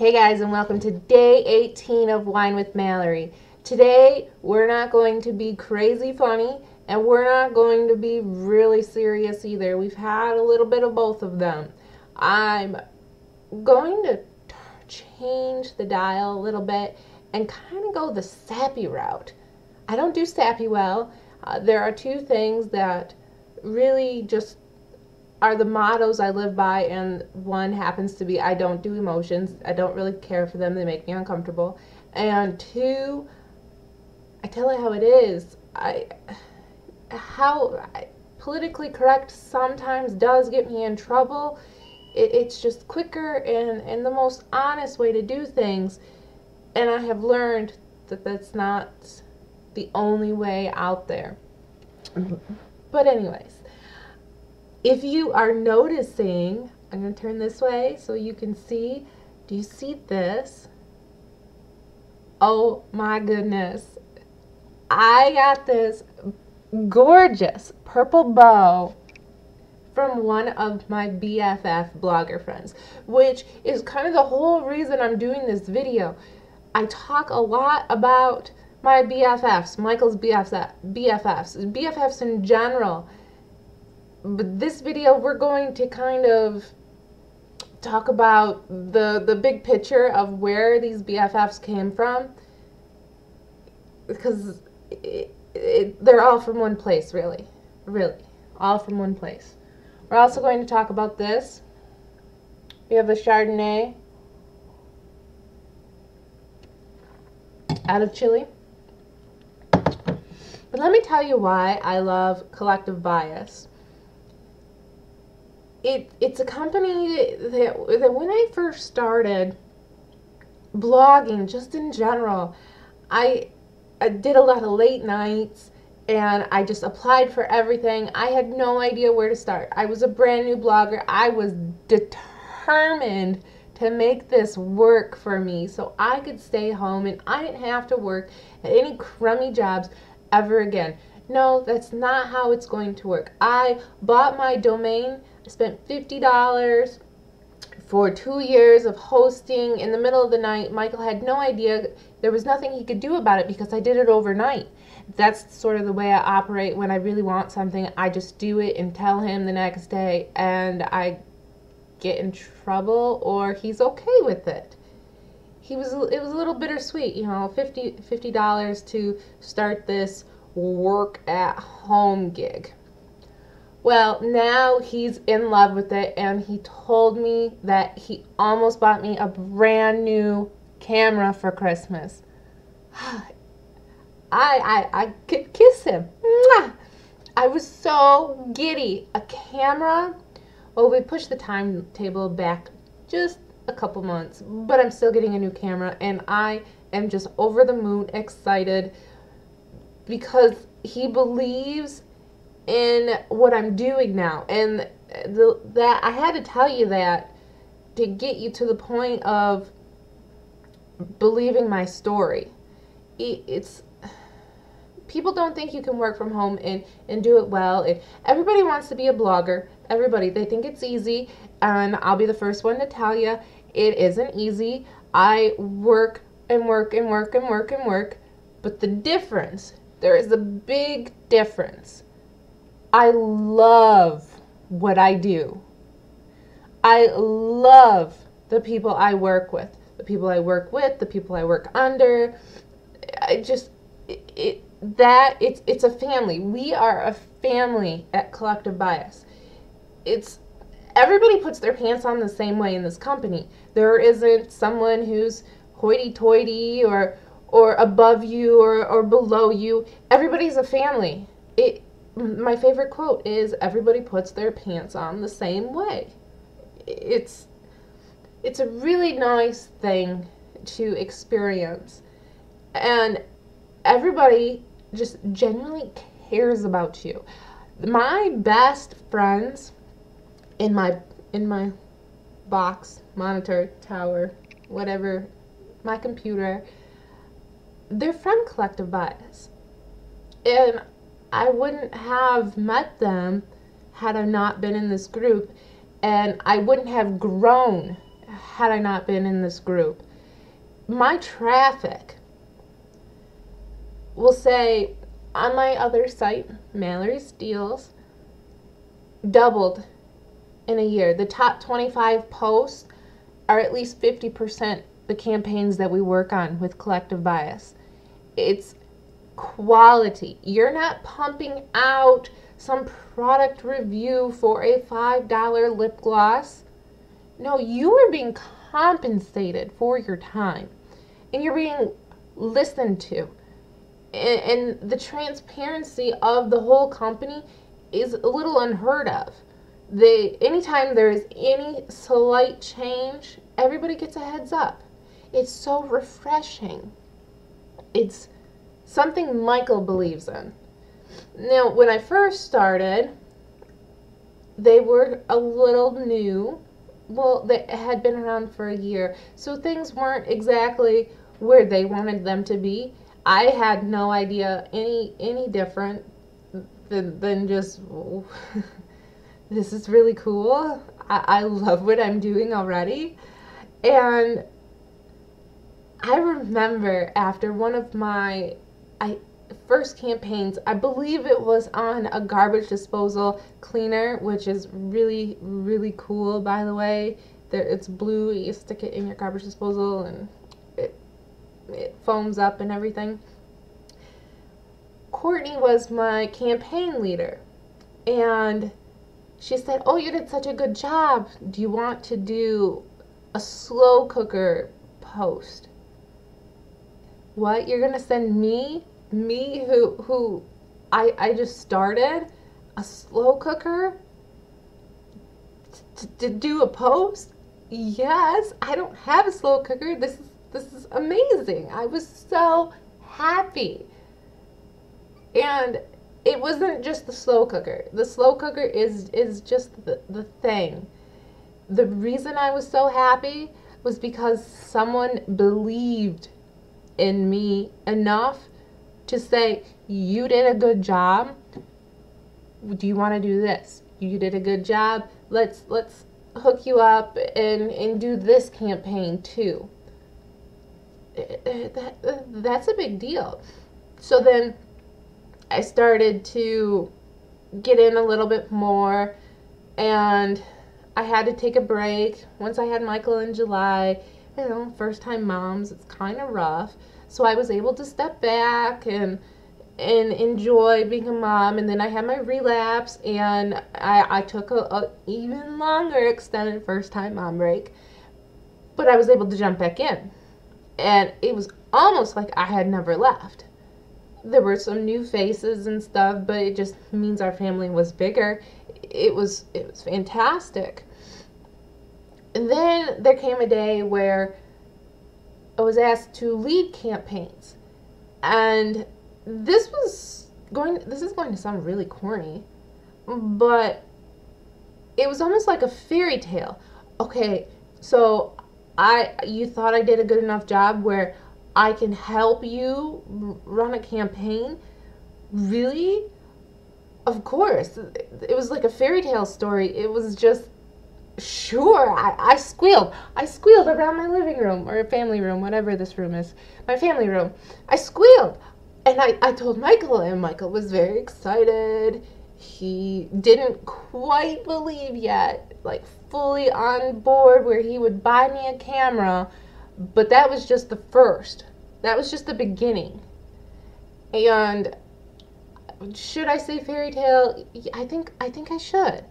Hey guys, and welcome to day 18 of Wine with Mallery. Today, we're not going to be crazy funny, and we're not going to be really serious either. We've had a little bit of both of them. I'm going to change the dial a little bit and kind of go the sappy route. I don't do sappy well. There are two things that really just are the mottos I live by, and one happens to be I don't do emotions. I don't really care for them. They make me uncomfortable. And two, I tell it how it is. Politically correct sometimes does get me in trouble. It's just quicker and the most honest way to do things. And I have learned that that's not the only way out there. But anyways, if you are noticing, I'm going to turn this way so you can see. Do you see this? Oh my goodness. I got this gorgeous purple bow from one of my BFF blogger friends, which is kind of the whole reason I'm doing this video. I talk a lot about my BFFs, Michael's BFFs in general. But this video, we're going to kind of talk about the big picture of where these BFFs came from, because they're all from one place, really, all from one place. We're also going to talk about this. We have a Chardonnay out of Chile. But let me tell you why I love Collective Bias. It's a company that when I first started blogging, just in general, I did a lot of late nights, and I just applied for everything. I had no idea where to start. I was a brand new blogger. I was determined to make this work for me so I could stay home and I didn't have to work at any crummy jobs ever again. No, that's not how it's going to work. I bought my domain. I spent $50 for 2 years of hosting in the middle of the night. Michael had no idea. There was nothing he could do about it because I did it overnight. That's sort of the way I operate when I really want something. I just do it and tell him the next day, and I get in trouble or he's okay with it. It was a little bittersweet, you know, $50 to start this work at home gig. Well, now he's in love with it, and he told me that he almost bought me a brand new camera for Christmas. I could kiss him. Mwah! I was so giddy. A camera? Well, we pushed the timetable back just a couple months, but I'm still getting a new camera, and I am just over the moon excited because he believes in what I'm doing now, and that I had to tell you that to get you to the point of believing my story. It's people don't think you can work from home and do it well. Everybody wants to be a blogger. Everybody, they think it's easy, and I'll be the first one to tell you it isn't easy. I work and work and work and work and work, but the difference, there is a big difference. I love what I do. I love the people I work with. The people I work with, the people I work under. It's a family. We are a family at Collective Bias. Everybody puts their pants on the same way in this company. There isn't someone who's hoity-toity or above you or below you. Everybody's a family. My favorite quote is, everybody puts their pants on the same way. It's a really nice thing to experience. And everybody just genuinely cares about you. My best friends in my box, monitor, tower, whatever, my computer, they're from Collective Bias. And I wouldn't have met them had I not been in this group, and I wouldn't have grown had I not been in this group. My traffic, will say, on my other site, Mallery Steals, doubled in a year. The top 25 posts are at least 50% the campaigns that we work on with Collective Bias. It's quality. You're not pumping out some product review for a $5 lip gloss. No, you are being compensated for your time, and you're being listened to. And the transparency of the whole company is a little unheard of. Anytime there is any slight change, everybody gets a heads up. It's so refreshing. It's something Michael believes in. Now, when I first started, they were a little new. Well, they had been around for a year, so things weren't exactly where they wanted them to be. I had no idea any different than just, this is really cool. I love what I'm doing already. And I remember after one of my first campaigns, I believe it was on a garbage disposal cleaner, which is really, really cool, by the way. It's blue, you stick it in your garbage disposal and it foams up and everything. Courtney was my campaign leader, and she said, "Oh, you did such a good job. Do you want to do a slow cooker post?" What? You're gonna send me who I just started a slow cooker to do a post? Yes, I don't have a slow cooker. This is amazing. I was so happy. And it wasn't just the slow cooker. The slow cooker is just the thing. The reason I was so happy was because someone believed in me enough to say, "You did a good job. Do you want to do this? You did a good job. Let's hook you up and do this campaign too." That's a big deal. So then I started to get in a little bit more, and I had to take a break. Once I had Michael in July, first time moms, it's kind of rough. So I was able to step back and enjoy being a mom. And then I had my relapse, and I took a even longer extended first time mom break. But I was able to jump back in. And it was almost like I had never left. There were some new faces and stuff, but it just means our family was bigger. It was fantastic. And then there came a day where I was asked to lead campaigns. And this is going to sound really corny, but it was almost like a fairy tale. Okay, so you thought I did a good enough job where I can help you run a campaign? Really? Of course. It was like a fairy tale story. It was just, sure. I squealed. I squealed around my living room or family room, whatever this room is. My family room. I squealed. And I told Michael, and Michael was very excited. He didn't quite believe yet, like fully on board where he would buy me a camera. But that was just the first. That was just the beginning. And should I say fairy tale? I think I should.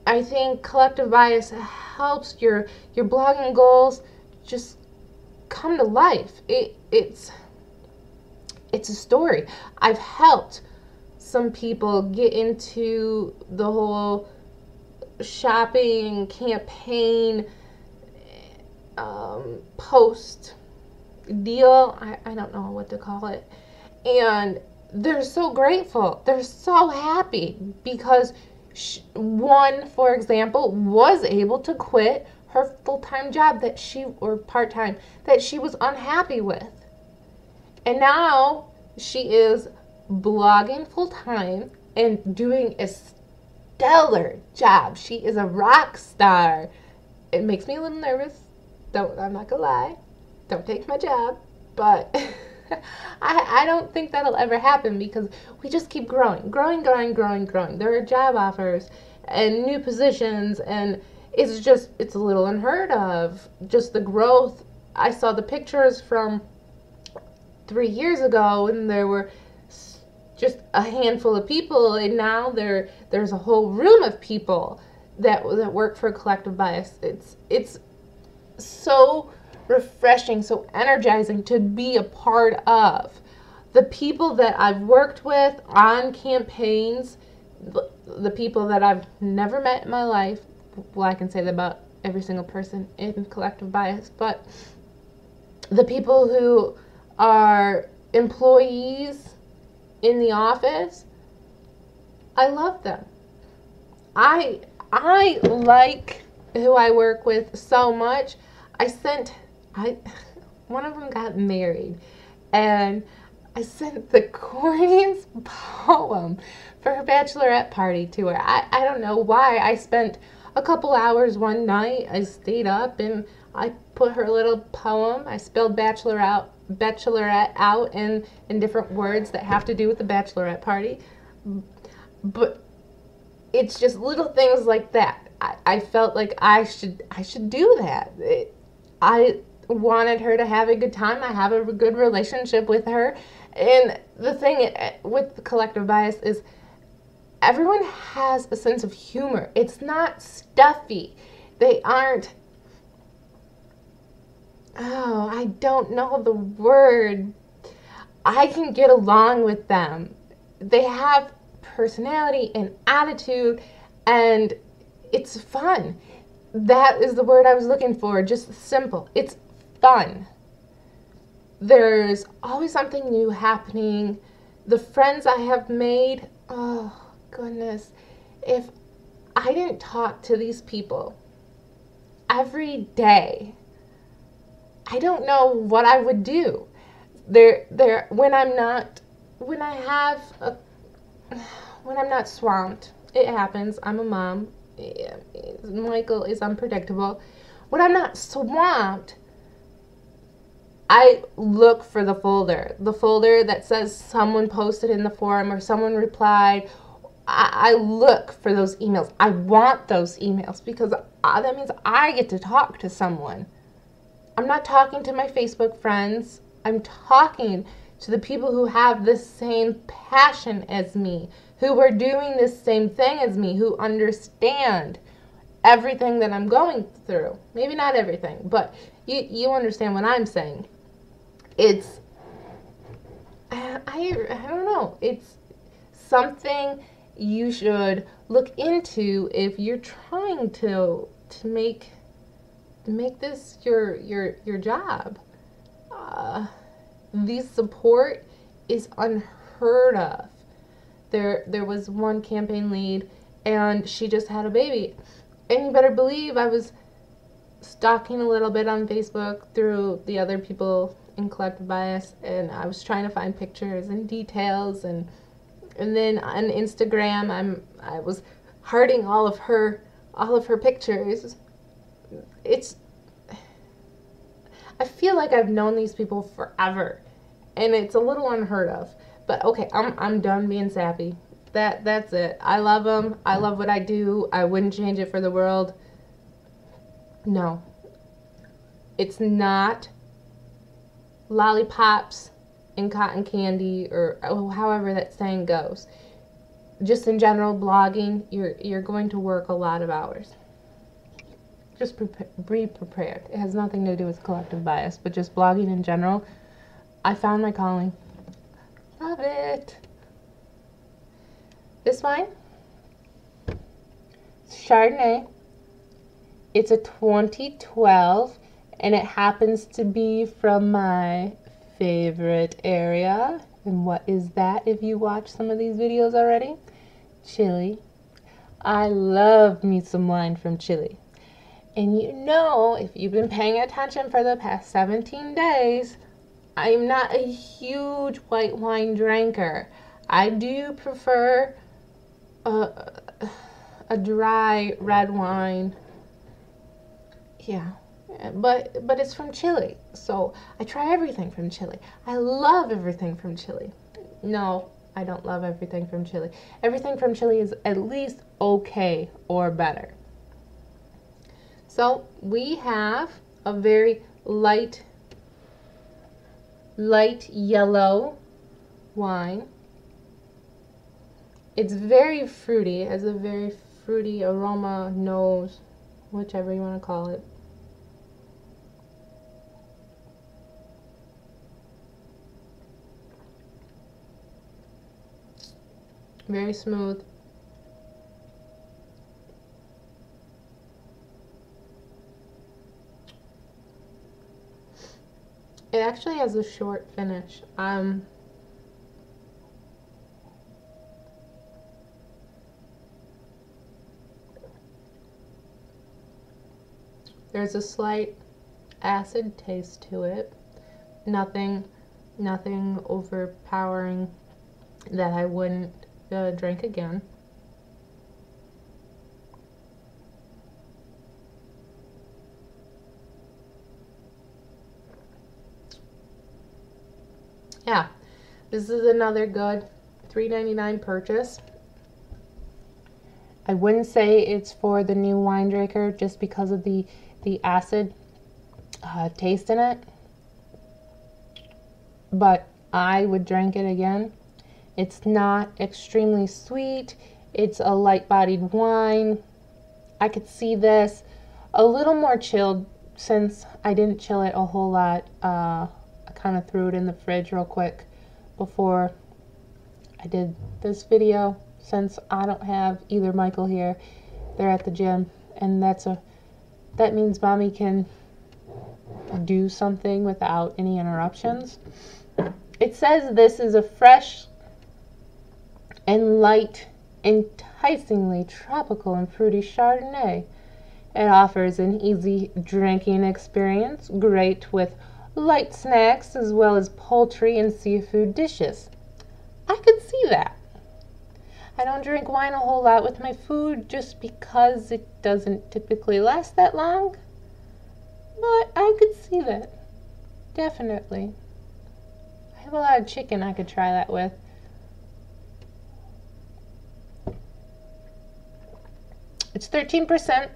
I think Collective Bias helps your blogging goals just come to life. It's a story. I've helped some people get into the whole shopping campaign post deal. I don't know what to call it. And they're so grateful. They're so happy because one, for example, was able to quit her full-time job or part-time that she was unhappy with. And now she is blogging full-time and doing a stellar job. She is a rock star. It makes me a little nervous. I'm not gonna lie. Don't take my job. But I don't think that'll ever happen because we just keep growing. There are job offers and new positions, and it's a little unheard of. Just the growth. I saw the pictures from 3 years ago, and there were just a handful of people, and now there's a whole room of people that work for Collective Bias. It's so refreshing, so energizing to be a part of. The people that I've worked with on campaigns, the people that I've never met in my life, well, I can say that about every single person in Collective Bias, but the people who are employees in the office, I love them. I like who I work with so much. One of them got married, and I sent the corniest poem for her bachelorette party to her. I don't know why. I spent a couple hours one night. I stayed up and I put her little poem. I spelled bachelorette out in different words that have to do with the bachelorette party. But it's just little things like that. I felt like I should do that. I wanted her to have a good time. I have a good relationship with her. And the thing with Collective Bias is everyone has a sense of humor. It's not stuffy. They aren't, I don't know the word. I can get along with them. They have personality and attitude, and it's fun. That is the word I was looking for. Just simple. It's fun. There's always something new happening. The friends I have made, oh goodness, if I didn't talk to these people every day, I don't know what I would do. When I'm not swamped. It happens. I'm a mom. Michael is unpredictable. When I'm not swamped, I look for the folder that says someone posted in the forum or someone replied. I look for those emails. I want those emails because that means I get to talk to someone. I'm not talking to my Facebook friends. I'm talking to the people who have the same passion as me, who are doing the same thing as me, who understand everything that I'm going through. Maybe not everything, but you understand what I'm saying. It's, I don't know, it's something you should look into if you're trying to make this your job. The support is unheard of. There was one campaign lead, and she just had a baby, and you better believe I was stalking a little bit on Facebook through the other people in Collective Bias, and I was trying to find pictures and details, and then on Instagram I was hearting all of her pictures. I feel like I've known these people forever, and it's a little unheard of. But okay, I'm done being sappy. That's it. I love them. I love what I do. I wouldn't change it for the world. No. It's not lollipops and cotton candy, or however that saying goes. Just in general, blogging, you're going to work a lot of hours. Just be prepared. It has nothing to do with Collective Bias, but just blogging in general. I found my calling. Love it. This wine, it's Chardonnay. It's a 2012, and it happens to be from my favorite area. And what is that if you watch some of these videos already? Chile. I love me some wine from Chile. And you know, if you've been paying attention for the past 17 days, I'm not a huge white wine drinker. I do prefer a dry red wine Yeah, but it's from Chile, so I try everything from Chile. I love everything from Chile. No, I don't love everything from Chile. Everything from Chile is at least okay or better. So we have a very light yellow wine. It's very fruity. It has a very fruity aroma, nose, whichever you want to call it. Very smooth. It actually has a short finish. There's a slight acid taste to it. Nothing overpowering that I wouldn't drink again. Yeah, this is another good $3.99 purchase. I wouldn't say it's for the new wine drinker just because of the acid taste in it, but I would drink it again. It's not extremely sweet. It's a light-bodied wine. I could see this a little more chilled since I didn't chill it a whole lot. I kind of threw it in the fridge real quick before I did this video, since I don't have either Michael here. They're at the gym, and that means mommy can do something without any interruptions. It says this is a fresh and light, enticingly tropical and fruity Chardonnay. It offers an easy drinking experience, great with light snacks as well as poultry and seafood dishes. I could see that. I don't drink wine a whole lot with my food just because it doesn't typically last that long, but I could see that. Definitely. I have a lot of chicken I could try that with. It's 13%,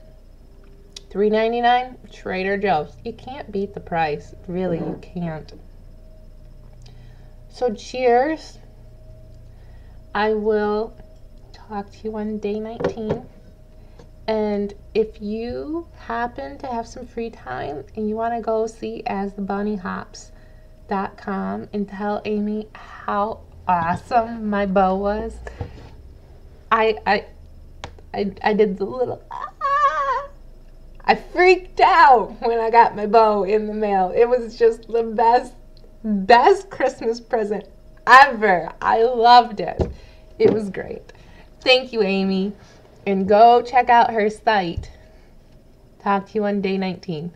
$3.99, Trader Joe's. You can't beat the price. Really, you can't. So cheers. I will talk to you on day 19. And if you happen to have some free time and you want to go see asthebunnyhops.com and tell Amy how awesome my bow was, I did the little I freaked out when I got my bow in the mail. It was just the best Christmas present ever. I loved it. It was great. Thank you, Amy. And go check out her site. Talk to you on day 19.